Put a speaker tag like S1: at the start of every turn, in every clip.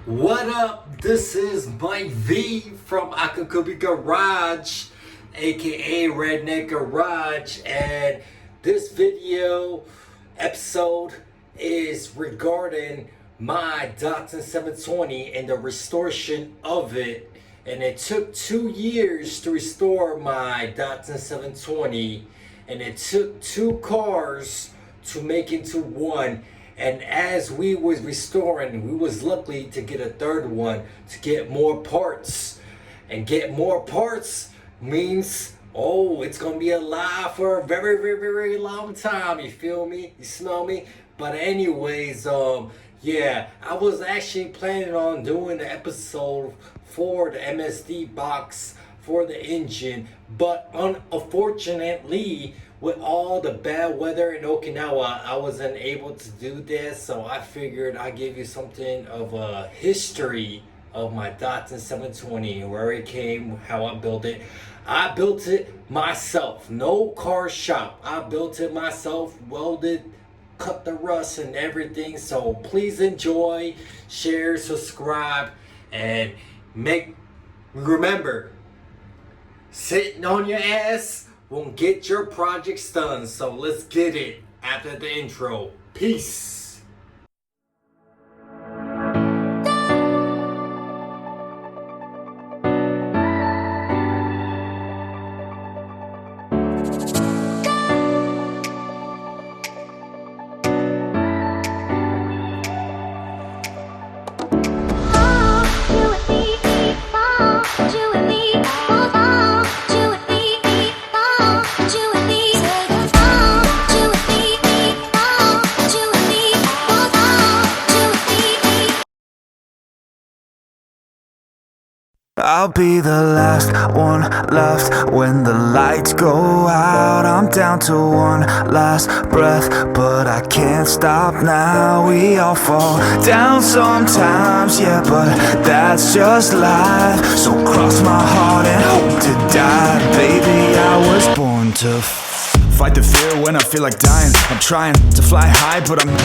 S1: What up? This is Mike V from Akakubi Garage, aka Redneck Garage, and this video episode is regarding my Datsun 720 and the restoration of it. And it took 2 years to restore my Datsun 720, and it took 2 cars to make into one. And as we was restoring, we was lucky to get a third one to get more parts. And get more parts means, oh, it's gonna be alive for a very, very, very long time. You feel me? You smell me? But anyways, yeah, I was actually planning on doing the episode for the MSD box for the engine, but unfortunately, with all the bad weather in Okinawa, I wasn't able to do this. So I figured I'd give you something of a history of my Datsun 720, where it came, how I built it. I built it myself, no car shop. I built it myself, welded, cut the rust and everything. So please enjoy, share, subscribe, and remember, sitting on your ass won't get your projects done. So let's get it after the intro. Peace.
S2: I'll be the last one left when the lights go out. I'm down to one last breath, but I can't stop now. We all fall down sometimes, yeah, but that's just life. So cross my heart and hope to die. Baby, I was born to fight the fear when I feel like dying. I'm trying to fly high, but I'm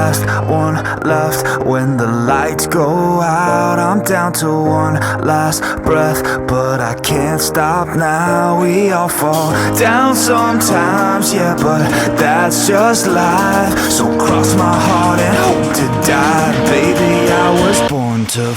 S2: last one left. When the lights go out, I'm down to one last breath, but I can't stop now. We all fall down sometimes, yeah, but that's just life. So cross my heart and hope to die. Baby, I was born to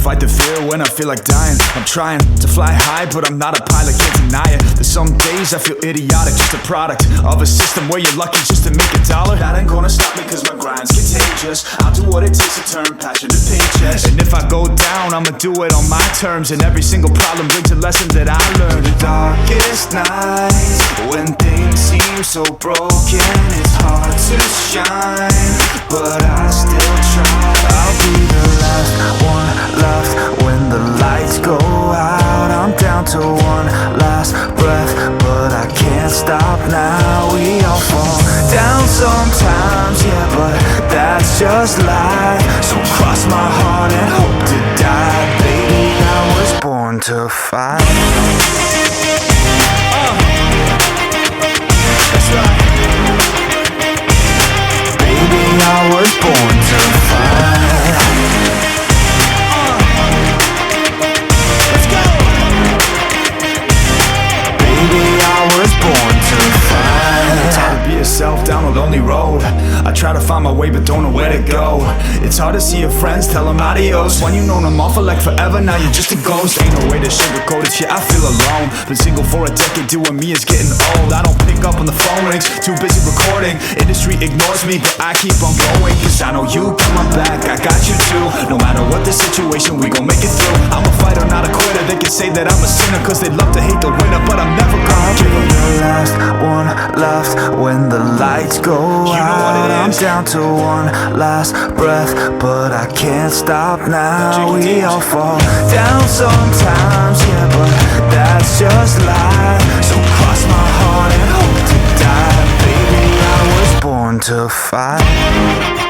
S2: fight the fear when I feel like dying. I'm trying to fly high, but I'm not a pilot, can't deny it. There's some days I feel idiotic, just a product of a system where you're lucky just to make a dollar. That ain't gonna stop me cause my grind's contagious. I'll do what it takes to turn passion to paychecks. And if I go down, I'ma do it on my terms. And every single problem brings a lesson that I learned. The darkest nights, when things seem so broken, it's hard to shine, but I still try. I'll be the last one left. When the lights go out, I'm down to one last breath, but I can't stop now. We all fall down sometimes, yeah, but that's just life. So cross my heart and hope to die. Baby, I was born to fight. That's right. Baby, I was born to fight. Yourself down a lonely road. I try to find my way but don't know where to go. It's hard to see your friends, tell them adios. When you know them all for like forever, now you're just a ghost. Ain't no way to sugarcoat it, shit, I feel alone. Been single for a decade, doing me is getting old. I don't pick up when the phone rings, too busy recording. Industry ignores me, but I keep on going, cause I know you got my back, I got you too. No matter what the situation, we gon' make it through. I'm a fighter, not a quitter. They can say that I'm a sinner, cause they love to hate the winner, but I'm never gonna give up. The last one left. When the lights go out, I'm down to one last breath, but I can't stop now. We all fall down sometimes, yeah, but that's just life. So cross my heart and hope to die. Baby, I was born to fight.